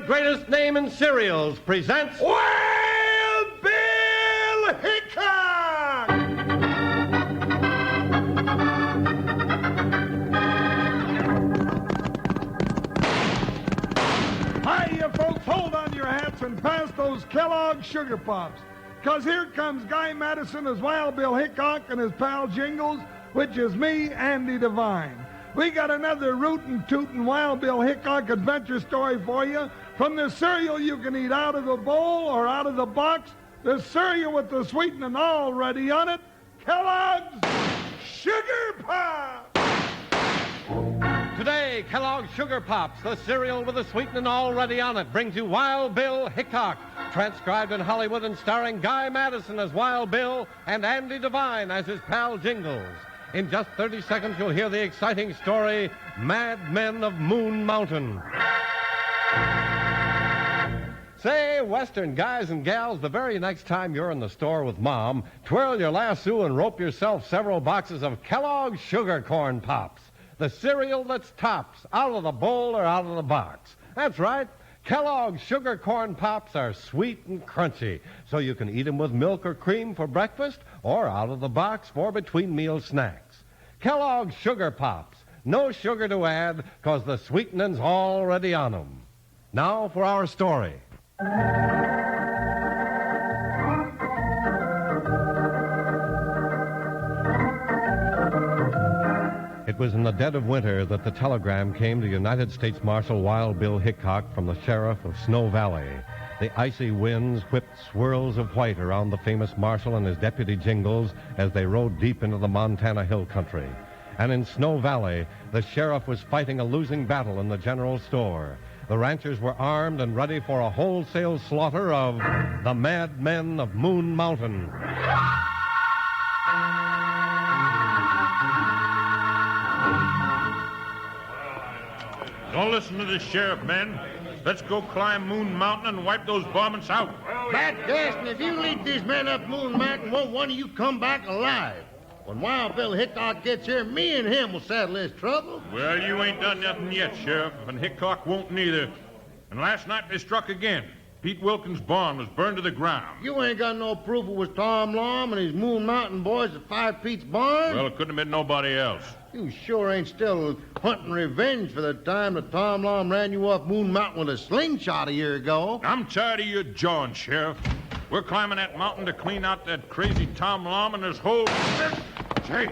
greatest name in cereals presents Wild Bill Hickok! Hi, you folks, hold on your hats and pass those Kellogg's Sugar Pops. Because here comes Guy Madison as Wild Bill Hickok and his pal Jingles, which is me, Andy Devine. We got another rootin' tootin' Wild Bill Hickok adventure story for you. From the cereal you can eat out of the bowl or out of the box, the cereal with the sweetening already on it, Kellogg's Sugar Pops! Today, Kellogg's Sugar Pops, the cereal with the sweetening already on it, brings you Wild Bill Hickok, transcribed in Hollywood and starring Guy Madison as Wild Bill and Andy Devine as his pal Jingles. In just 30 seconds, you'll hear the exciting story, Madmen of Moon Mountain. Say, Western guys and gals, the very next time you're in the store with Mom, twirl your lasso and rope yourself several boxes of Kellogg's Sugar Corn Pops, the cereal that's tops, out of the bowl or out of the box. That's right. Kellogg's Sugar Corn Pops are sweet and crunchy, so you can eat them with milk or cream for breakfast or out of the box for between-meal snacks. Kellogg's Sugar Pops. No sugar to add, 'cause the sweetening's already on them. Now for our story. It was in the dead of winter that the telegram came to United States Marshal Wild Bill Hickok from the sheriff of Snow Valley. The icy winds whipped swirls of white around the famous marshal and his deputy Jingles as they rode deep into the Montana hill country. And in Snow Valley, the sheriff was fighting a losing battle in the general store. The ranchers were armed and ready for a wholesale slaughter of the Madmen of Moon Mountain. Don't listen to the sheriff, men. Let's go climb Moon Mountain and wipe those varmints out. Bat Gaston, if you lead these men up Moon Mountain, won't one of you come back alive? When Wild Bill Hickok gets here, me and him will settle his trouble. Well, you ain't done nothing yet, Sheriff, and Hickok won't neither. And last night they struck again. Pete Wilkins' barn was burned to the ground. You ain't got no proof it was Tom Lom and his Moon Mountain boys that fired Pete's barn? Well, it couldn't have been nobody else. You sure ain't still hunting revenge for the time that Tom Lom ran you off Moon Mountain with a slingshot a year ago. I'm tired of your jawing, Sheriff. We're climbing that mountain to clean out that crazy Tom Lom and his whole... Say,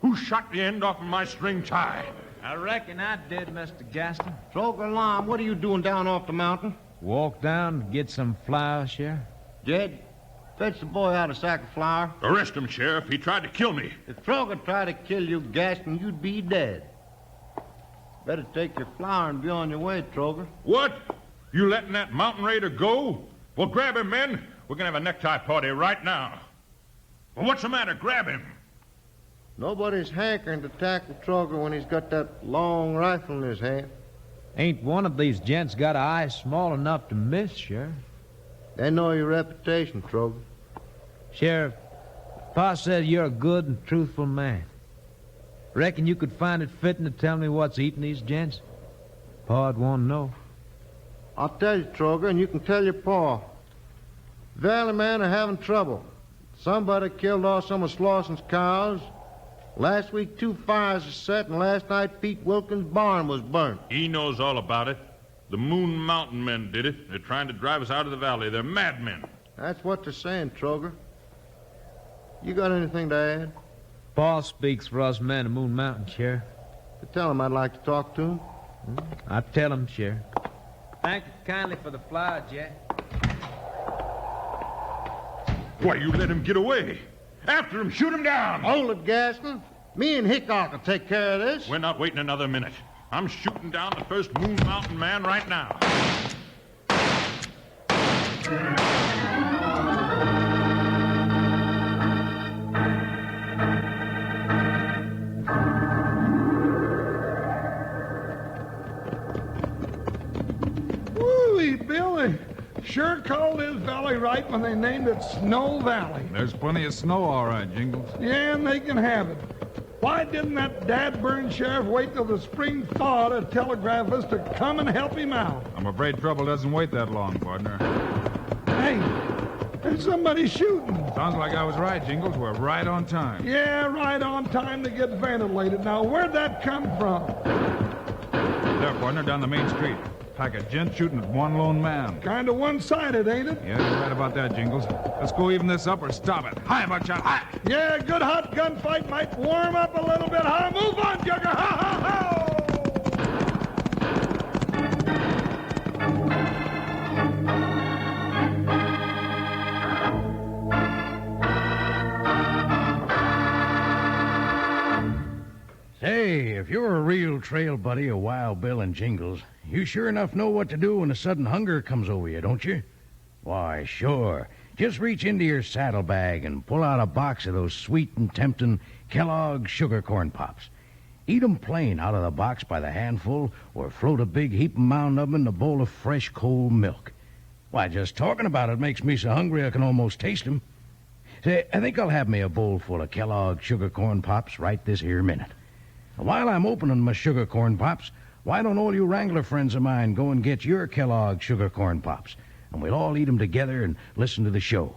who shot the end off of my string tie? I reckon I did, Mr. Gaston. Troker Lom, what are you doing down off the mountain? Walk down and get some flour, Sheriff. Jed, fetch the boy out a sack of flour. Arrest him, Sheriff. He tried to kill me. If Troker tried to kill you, Gaston, you'd be dead. Better take your flour and be on your way, Troker. What? You letting that mountain raider go? Well, grab him, men. We're going to have a necktie party right now. Well, what's the matter? Grab him. Nobody's hankering to tackle Troker when he's got that long rifle in his hand. Ain't one of these gents got an eye small enough to miss, Sheriff? They know your reputation, Troker. Sheriff, Pa said you're a good and truthful man. Reckon you could find it fitting to tell me what's eating these gents? Pa'd want to know. I'll tell you, Troker, and you can tell your pa. Valley men are having trouble. Somebody killed off some of Slauson's cows. Last week, 2 fires were set, and last night, Pete Wilkins' barn was burnt. He knows all about it. The Moon Mountain men did it. They're trying to drive us out of the valley. They're madmen. That's what they're saying, Troker. You got anything to add? Pa speaks for us men of Moon Mountain, Sheriff. Tell him I'd like to talk to him. I tell him, Sheriff. Thank you kindly for the flour, Jack. Why, you let him get away. After him, shoot him down. Hold it, Gaston. Me and Hickok will take care of this. We're not waiting another minute. I'm shooting down the first Moon Mountain man right now. Woo-wee, Billy. Sure called his valley right when they named it Snow Valley. There's plenty of snow, all right, Jingles. Yeah, and they can have it. Why didn't that dad-burn sheriff wait till the spring thaw to telegraph us to come and help him out? I'm afraid trouble doesn't wait that long, partner. Hey, there's somebody shooting. Sounds like I was right, Jingles. We're right on time. Yeah, right on time to get ventilated. Now, where'd that come from? There, partner, down the main street. Pack of gents shooting at one lone man. Kind of one-sided, ain't it? Yeah, you're right about that, Jingles. Let's go even this up or stop it. Hi, buckshot, hi! Yeah, a good hot gunfight might warm up a little bit, huh? Move on, Jugger! Ha, ha, ha! Say, if you're a real trail buddy of Wild Bill and Jingles, you sure enough know what to do when a sudden hunger comes over you, don't you? Why, sure. Just reach into your saddlebag and pull out a box of those sweet and tempting Kellogg's sugar corn pops. Eat 'em plain out of the box by the handful, or float a big heaping mound of 'em in a bowl of fresh, cold milk. Why, just talking about it makes me so hungry I can almost taste 'em. Say, I think I'll have me a bowl full of Kellogg's sugar corn pops right this here minute. While I'm opening my sugar corn pops, why don't all you Wrangler friends of mine go and get your Kellogg's sugar corn pops, and we'll all eat 'em together and listen to the show.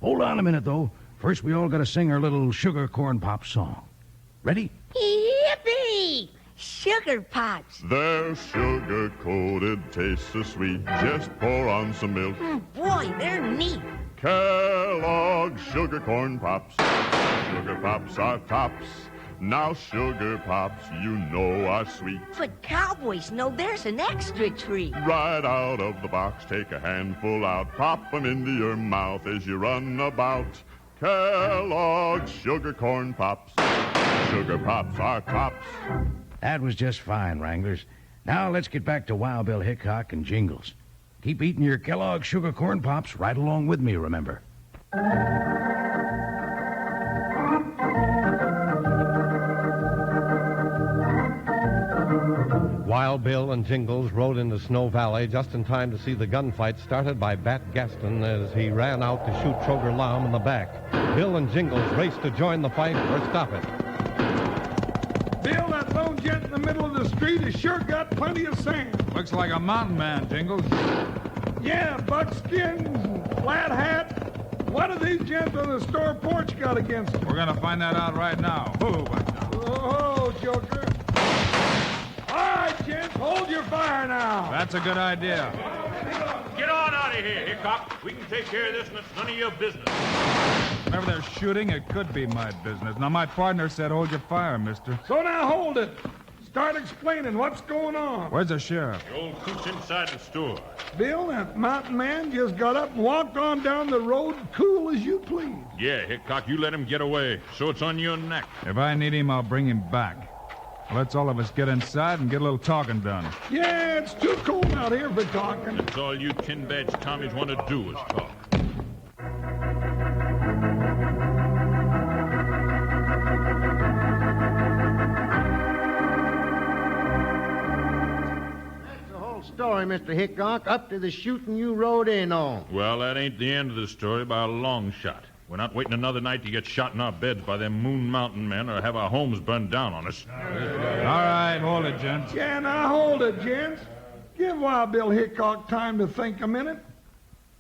Hold on a minute, though. First, we all got to sing our little sugar corn pop song. Ready? Yippee! Sugar pops. They're sugar-coated, taste so sweet. Just pour on some milk. Boy, they're neat. Kellogg's sugar corn pops. Sugar pops are tops. Now sugar pops, you know, are sweet. But cowboys know there's an extra treat. Right out of the box, take a handful out. Pop 'em into your mouth as you run about. Kellogg's sugar corn pops. Sugar pops are tops. That was just fine, Wranglers. Now let's get back to Wild Bill Hickok and Jingles. Keep eating your Kellogg's sugar corn pops right along with me, remember. Wild Bill and Jingles rode into Snow Valley just in time to see the gunfight started by Bat Gaston as he ran out to shoot Troger Laum in the back. Bill and Jingles raced to join the fight or stop it. Bill, that lone gent in the middle of the street has sure got plenty of sand. Looks like a mountain man, Jingles. Yeah, buckskins and flat hat. What have these gents on the store porch got against them? We're going to find that out right now. Whoa, buckshot. Oh, Joker. All right, gents, hold your fire now. That's a good idea. Get on out of here, Hickok. We can take care of this, and it's none of your business. Whenever they're shooting, it could be my business. Now, my partner said hold your fire, mister. So now hold it. Start explaining what's going on. Where's the sheriff? The old coot's inside the store. Bill, that mountain man just got up and walked on down the road cool as you please. Yeah, Hickok, you let him get away, so it's on your neck. If I need him, I'll bring him back. Let's all of us get inside and get a little talking done. Yeah, it's too cold out here for talking. That's all you tin badge Tommies want to do is talk. That's the whole story, Mr. Hickok, up to the shooting you rode in on. Well, that ain't the end of the story by a long shot. We're not waiting another night to get shot in our beds by them Moon Mountain men or have our homes burned down on us. All right, hold it, gents. Yeah, now hold it, gents. Give Wild Bill Hickok time to think a minute.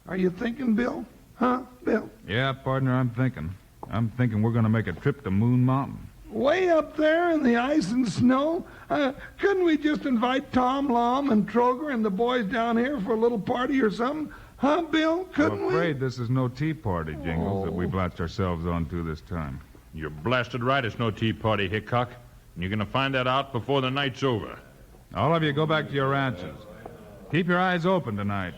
Are you thinking, Bill? Huh, Bill? Yeah, partner, I'm thinking. I'm thinking we're going to make a trip to Moon Mountain. Way up there in the ice and snow? Couldn't we just invite Tom Laum and Troger and the boys down here for a little party or something? Huh, Bill? Couldn't I'm afraid this is no tea party, Jingles, that we've latched ourselves onto this time. You're blasted right, it's no tea party, Hickok. And you're going to find that out before the night's over. All of you go back to your ranches. Keep your eyes open tonight.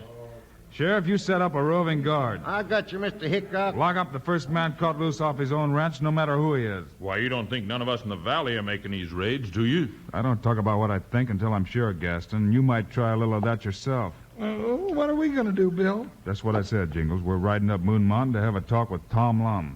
Sheriff, you set up a roving guard. I got you, Mr. Hickok. Lock up the first man caught loose off his own ranch, no matter who he is. Why, you don't think none of us in the valley are making these raids, do you? I don't talk about what I think until I'm sure, Gaston. You might try a little of that yourself. What are we going to do, Bill? That's what I said, Jingles. We're riding up Moon Mountain to have a talk with Tom Laum.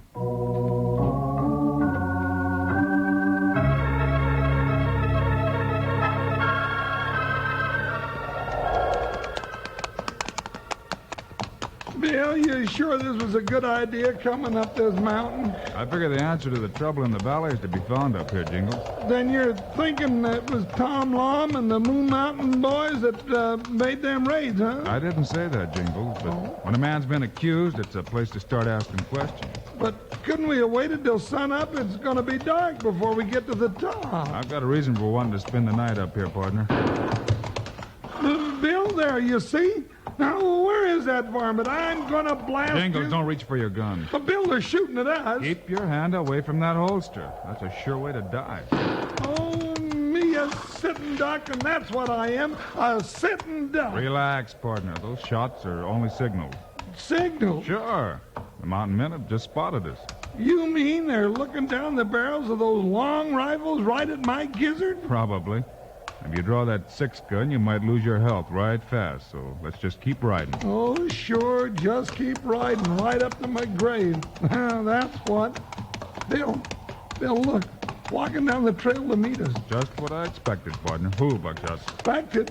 Bill, you sure this was a good idea coming up this mountain? I figure the answer to the trouble in the valley is to be found up here, Jingles. Then you're thinking that it was Tom Lom and the Moon Mountain boys that made them raids, huh? I didn't say that, Jingles, but when a man's been accused, it's a place to start asking questions. But couldn't we have waited till sunup? It's going to be dark before we get to the top. I've got a reason for wanting to spend the night up here, partner. Bill, there, you see? Now, where is that varmint? I'm going to blast Jingles, you. don't reach for your gun. But, Bill, they're shooting at us. Keep your hand away from that holster. That's a sure way to die. Oh, me a sitting duck, and that's what I am, a sitting duck. Relax, partner. Those shots are only signals. Signal? Sure. The mountain men have just spotted us. You mean they're looking down the barrels of those long rifles right at my gizzard? Probably. If you draw that 6-gun, you might lose your health right fast, so let's just keep riding. Oh, sure, just keep riding right up to my grave. That's what. Bill, look, walking down the trail to meet us. Just what I expected, partner. Who, Buckshot? Expected.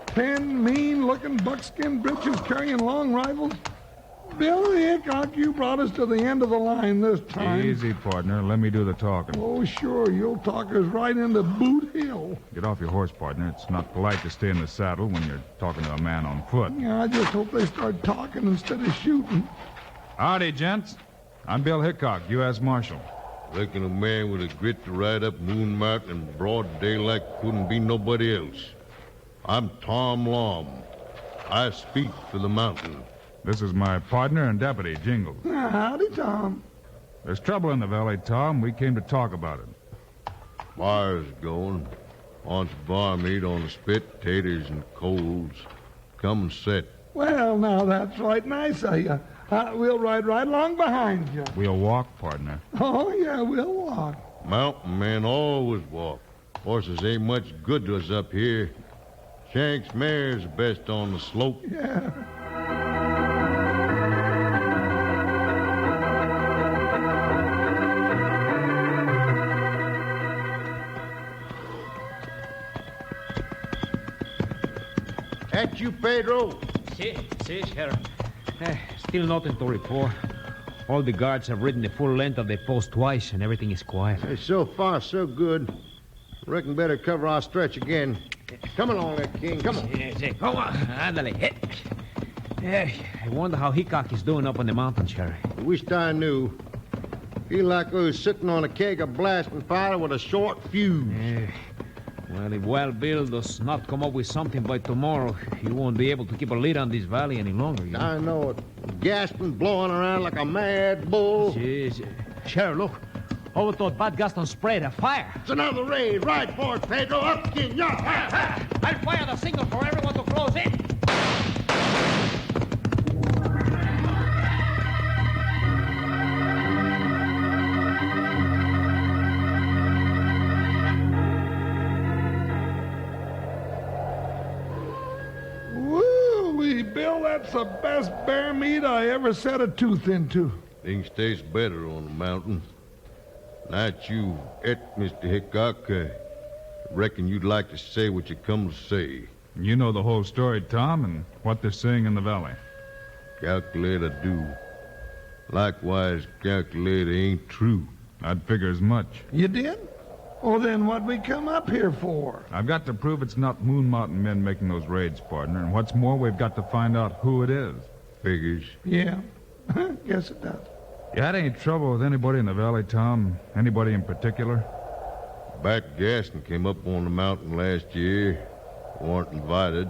10 mean-looking buckskin britches carrying long rifles. Bill Hickok, you brought us to the end of the line this time. Easy, partner. Let me do the talking. Oh, sure, you'll talk us right into Boot Hill. Get off your horse, partner. It's not polite to stay in the saddle when you're talking to a man on foot. Yeah, I just hope they start talking instead of shooting. Howdy, gents. I'm Bill Hickok, U.S. Marshal. Reckon a man with a grit to ride up Moon Mountain in broad daylight couldn't be nobody else. I'm Tom Lom. I speak for the mountain. This is my partner and deputy, Jingles. Howdy, Tom. There's trouble in the valley, Tom. We came to talk about it. Fire's going. Wants varmint on the spit, taters and coals. Come and sit. Well, now, that's right nice of you. We'll ride right along behind you. We'll walk, partner. Oh, yeah, we'll walk. Mountain men always walk. Horses ain't much good to us up here. Shank's mare's best on the slope. Yeah. That you, Pedro? See, Sheriff. Still nothing to report. All the guards have ridden the full length of the post twice, and everything is quiet. Hey, so far, so good. Reckon better cover our stretch again. Come along there, King. Come on. Come on. Ándale. I wonder how Hickok is doing up on the mountain, Sheriff. I wished I knew. Feel like I was sitting on a keg of blasting powder with a short fuse. Well, if Wild Bill does not come up with something by tomorrow, he won't be able to keep a lid on this valley any longer. You know? I know it. Gasping, blowing around like a mad bull. Sheriff, look. Over to Bad Gaston sprayed a fire. It's another raid. Right for it, Pedro. Up, King. Yeah. I'll fire the signal for everyone to close in. Woo-wee, Bill, that's the best bear meat I ever set a tooth into. Things taste better on the mountain. Not you, Mr. Hickok. Reckon you'd like to say what you come to say. You know the whole story, Tom, and what they're saying in the valley. Calculate I do. Likewise, calculate it ain't true. I'd figure as much. You did? Well, then what'd we come up here for? I've got to prove it's not Moon Mountain men making those raids, partner. And what's more, we've got to find out who it is. Figures. Yeah, guess it does. You had any trouble with anybody in the valley, Tom? Anybody in particular? Bat Gaston came up on the mountain last year. Weren't invited.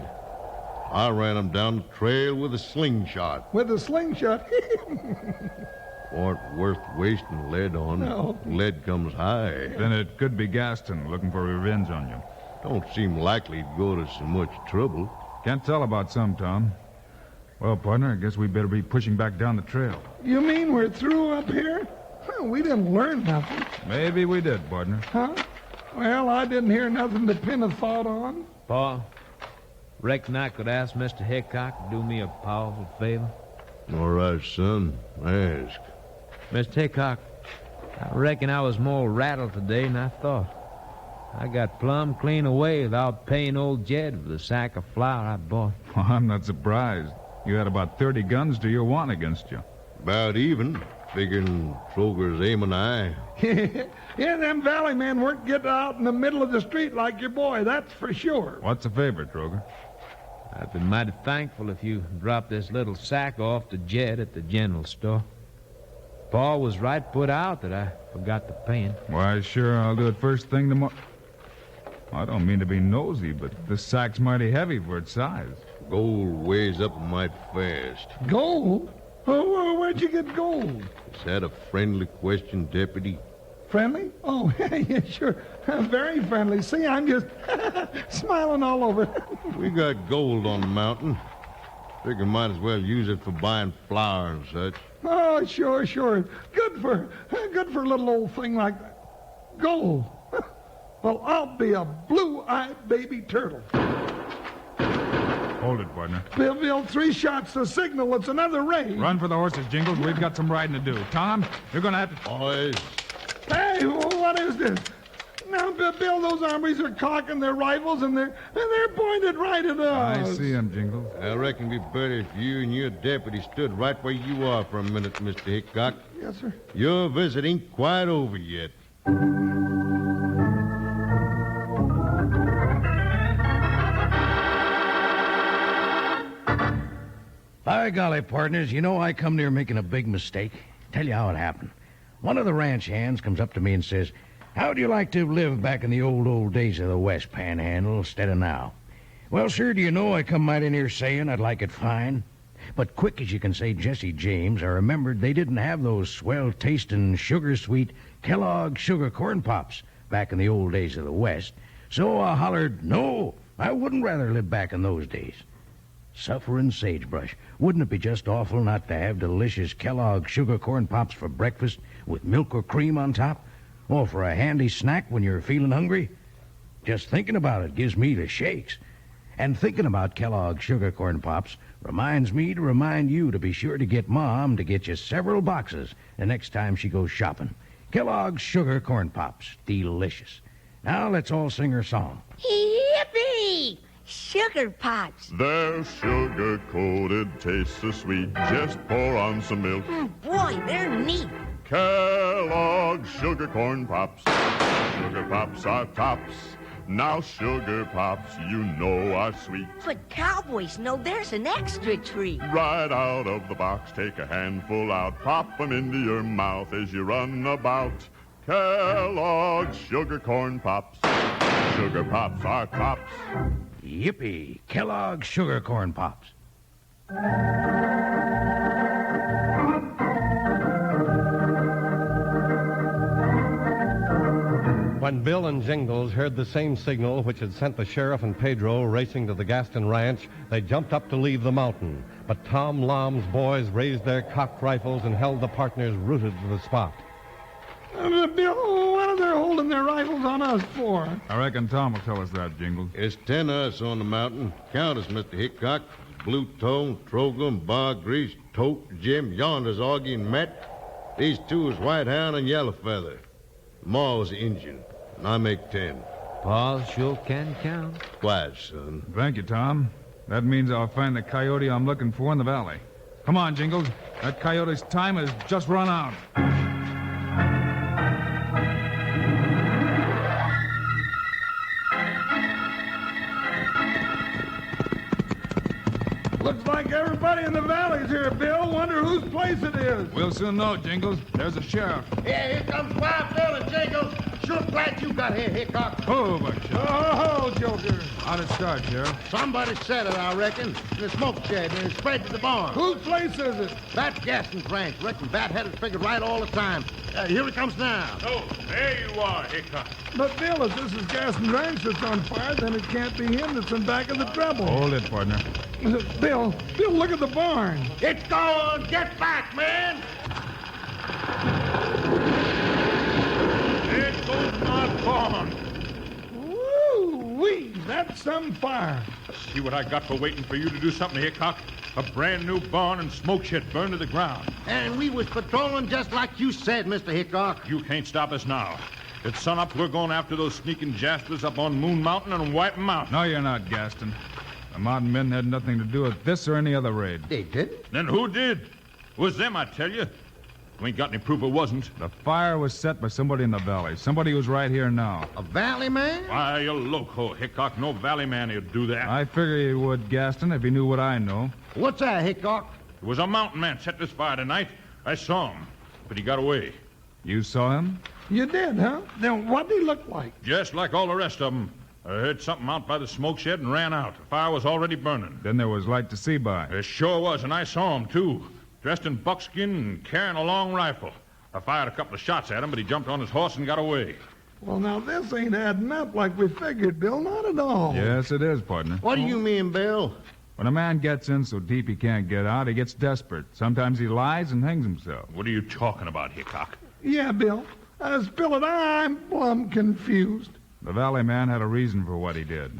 I ran him down the trail with a slingshot. With a slingshot? Weren't worth wasting lead on. No. Lead comes high. Then it could be Gaston looking for revenge on you. Don't seem likely to go to so much trouble. Can't tell about some, Tom. Well, partner, I guess we better be pushing back down the trail. You mean we're through up here? Well, we didn't learn nothing. Maybe we did, partner. Huh? Well, I didn't hear nothing to pin a thought on. Pa, reckon I could ask Mr. Hickok to do me a powerful favor? All right, son. Ask. Mr. Hickok, I reckon I was more rattled today than I thought. I got plumb clean away without paying old Jed for the sack of flour I bought. Well, I'm not surprised. You had about 30 guns to your one against you. About even, figuring Troger's aiming eye. Yeah, them valley men weren't getting out in the middle of the street like your boy, that's for sure. What's the favor, Troger? I'd been mighty thankful if you dropped this little sack off to Jed at the general store. Paul was right put out that I forgot to pay him. Why, sure, I'll do it first thing tomorrow. I don't mean to be nosy, but this sack's mighty heavy for its size. Gold weighs up mighty fast. Gold? Oh, where'd you get gold? Is that a friendly question, Deputy? Friendly? Oh, yeah, sure. Very friendly. See, I'm just smiling all over. We got gold on the mountain. Figure might as well use it for buying flour and such. Oh, sure. Good for a little old thing like that. Gold. Well, I'll be a blue-eyed baby turtle. Hold it, partner. Bill, 3 shots to signal. It's another raid. Run for the horses, Jingles. We've got some riding to do. Tom, you're going to have to... Boys, Hey, what is this? Now, Bill, those hombres are cocking their rifles and they're pointed right at us. I see him, Jingles. I reckon it'd be better if you and your deputy stood right where you are for a minute, Mr. Hickok. Yes, sir. Your visit ain't quite over yet. By golly, partners, you know I come near making a big mistake. Tell you how it happened. One of the ranch hands comes up to me and says, "How'd you like to live back in the old days of the West Panhandle instead of now?" Well, sir, do you know I come mighty near saying I'd like it fine. But quick as you can say Jesse James, I remembered they didn't have those swell-tasting, sugar-sweet Kellogg sugar corn pops back in the old days of the West. So I hollered, no, I wouldn't rather live back in those days. Suffering sagebrush, wouldn't it be just awful not to have delicious Kellogg sugar corn pops for breakfast with milk or cream on top? Or for a handy snack when you're feeling hungry? Just thinking about it gives me the shakes. And thinking about Kellogg sugar corn pops reminds me to remind you to be sure to get Mom to get you several boxes the next time she goes shopping. Kellogg's sugar corn pops, delicious. Now let's all sing her song. Yippee! Sugar pops. They're sugar-coated, taste so sweet. Just pour on some milk. Boy, they're neat. Kellogg's sugar corn pops. Sugar pops are tops. Now sugar pops, you know, are sweet. But cowboys know there's an extra treat. Right out of the box, take a handful out. Pop 'em into your mouth as you run about. Kellogg's sugar corn pops. Sugar pops are tops. Yippee! Kellogg's sugar corn pops. When Bill and Jingles heard the same signal which had sent the sheriff and Pedro racing to the Gaston Ranch, they jumped up to leave the mountain. But Tom Lom's boys raised their cocked rifles and held the partners rooted to the spot. Bill, what are they holding their rifles on us for? I reckon Tom will tell us that, Jingles. There's 10 of us on the mountain. Count us, Mr. Hickok. Blue Toe, Trogram, Bar Grease, Tote, Jim, yonder's Augie and Matt. These 2 is White Hound and Yellow Feather. Ma's Injun, and I make 10. Paul sure can count. Quiet, son. Thank you, Tom. That means I'll find the coyote I'm looking for in the valley. Come on, Jingles. That coyote's time has just run out. Looks like everybody in the valley's here, Bill. Wonder whose place it is. We'll soon know, Jingles. There's a sheriff. Yeah, here comes Wild Bill and Jingles. Sure glad you got here, Hickok. Oh, buckshot. Oh, Joker. How'd it start, Sheriff? Somebody said it, I reckon, in the smoke shed, and it spread to the barn. Whose place is it? That Gaston's ranch. Reckon Bat had it figured right all the time. Here he comes now. Oh, there you are, Hickok. But, Bill, if this is Gaston Ranch that's on fire, then it can't be him that's in back of the trouble. Hold it, partner. Bill, look at the barn. It's gone. Get back, man. There goes my barn. Woo-wee, that's some fire. See what I got for waiting for you to do something, Hickok? A brand new barn and smoke shed burned to the ground. And we was patrolling just like you said, Mr. Hickok. You can't stop us now. At sunup, we're going after those sneaking jaspers up on Moon Mountain and wipe 'em out. No, you're not, Gaston. The mountain men had nothing to do with this or any other raid. They did? Then who did? It was them, I tell you. We ain't got any proof it wasn't. The fire was set by somebody in the valley. Somebody who's right here now. A valley man? Why, you loco, Hickok. No valley man would do that. I figure he would, Gaston, if he knew what I know. What's that, Hickok? It was a mountain man set this fire tonight. I saw him, but he got away. You saw him? You did, huh? Then what'd he look like? Just like all the rest of them. I heard something out by the smoke shed and ran out. The fire was already burning. Then there was light to see by. It sure was, and I saw him, too. Dressed in buckskin and carrying a long rifle. I fired a couple of shots at him, but he jumped on his horse and got away. Well, now, this ain't adding up like we figured, Bill. Not at all. Yes, it is, partner. What do you mean, Bill? When a man gets in so deep he can't get out, he gets desperate. Sometimes he lies and hangs himself. What are you talking about, Hickok? Yeah, Bill. Bill and I'm plumb confused. The valley man had a reason for what he did.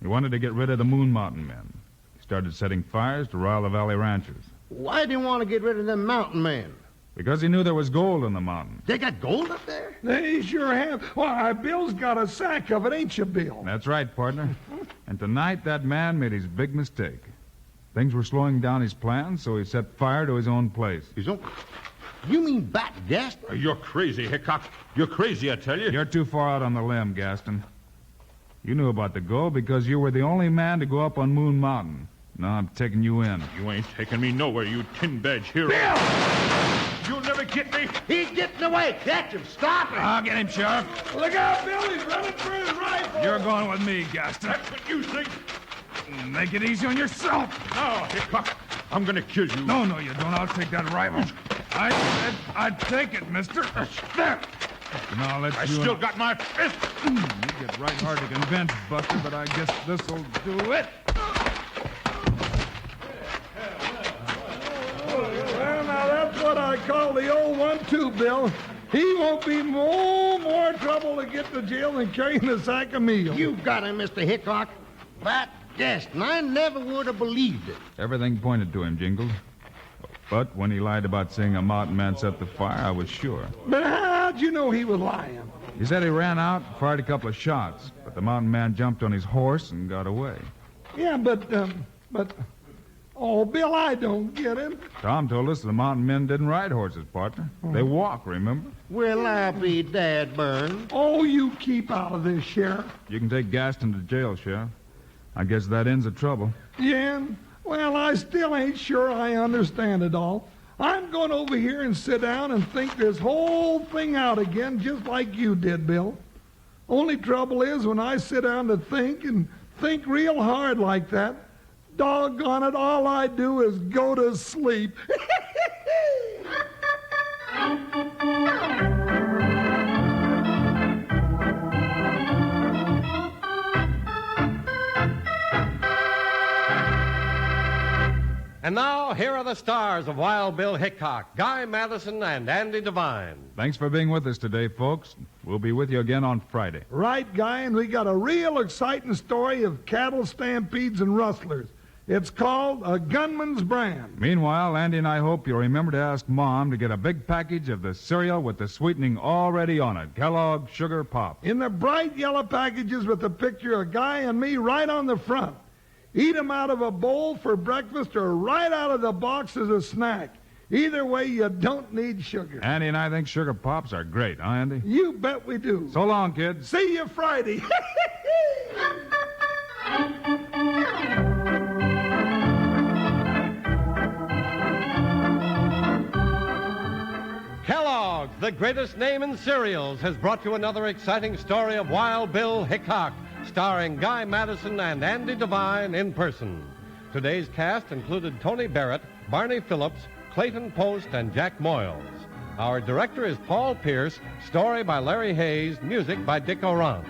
He wanted to get rid of the Moon Mountain men. He started setting fires to rile the valley ranchers. Why do you want to get rid of them mountain men? Because he knew there was gold in the mountain. They got gold up there? They sure have. Why, Bill's got a sack of it, ain't you, Bill? That's right, partner. And tonight that man made his big mistake. Things were slowing down his plans, so he set fire to his own place. His own... You mean back, Gaston? You're crazy, Hickok. You're crazy, I tell you. You're too far out on the limb, Gaston. You knew about the gold because you were the only man to go up on Moon Mountain. Now I'm taking you in. You ain't taking me nowhere, you tin badge hero. Bill! You'll never get me. He's getting away. Catch him. Stop him. I'll get him, Sheriff. Look out, Bill. He's running for his rifle. You're going with me, Gaston. That's what you think. Make it easy on yourself. No, Hickok. I'm going to kill you. No, you don't. I'll take that rifle. I said I'd take it, mister. There. Now let's I do still it. got my fist. You get right hard to convince, Buster, but I guess this'll do it. Well, now, that's what I call the old 1-2, Bill. He won't be more trouble to get to jail than carrying a sack of meal. You got him, Mr. Hickok. That Gaston, I never would have believed it. Everything pointed to him, Jingles. But when he lied about seeing a mountain man set the fire, I was sure. But how'd you know he was lying? He said he ran out, fired a couple of shots, but the mountain man jumped on his horse and got away. Yeah, but, oh, Bill, I don't get it. Tom told us the mountain men didn't ride horses, partner. They walk, remember? Well, I'll be dad burned. Oh, you keep out of this, Sheriff. You can take Gaston to jail, Sheriff. I guess that ends the trouble. Yeah, well, I still ain't sure I understand it all. I'm going over here and sit down and think this whole thing out again, just like you did, Bill. Only trouble is when I sit down to think and think real hard like that, doggone it, all I do is go to sleep. And now, here are the stars of Wild Bill Hickok, Guy Madison, and Andy Devine. Thanks for being with us today, folks. We'll be with you again on Friday. Right, Guy, and we got a real exciting story of cattle stampedes and rustlers. It's called A Gunman's Brand. Meanwhile, Andy and I hope you'll remember to ask Mom to get a big package of the cereal with the sweetening already on it, Kellogg's Sugar Pops. In the bright yellow packages with the picture of Guy and me right on the front. Eat 'em out of a bowl for breakfast or right out of the box as a snack. Either way, you don't need sugar. Andy and I think Sugar Pops are great, huh, Andy? You bet we do. So long, kids. See you Friday. Kellogg's, the greatest name in cereals, has brought you another exciting story of Wild Bill Hickok, starring Guy Madison and Andy Devine in person. Today's cast included Tony Barrett, Barney Phillips, Clayton Post, and Jack Moyles. Our director is Paul Pierce, story by Larry Hayes, music by Dick Orant.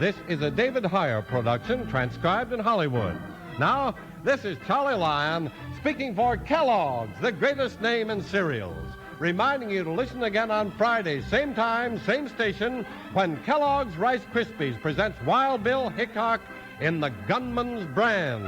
This is a David Heyer production, transcribed in Hollywood. Now, this is Charlie Lyon speaking for Kellogg's, the greatest name in cereals, reminding you to listen again on Friday, same time, same station, when Kellogg's Rice Krispies presents Wild Bill Hickok in The Gunman's Brand.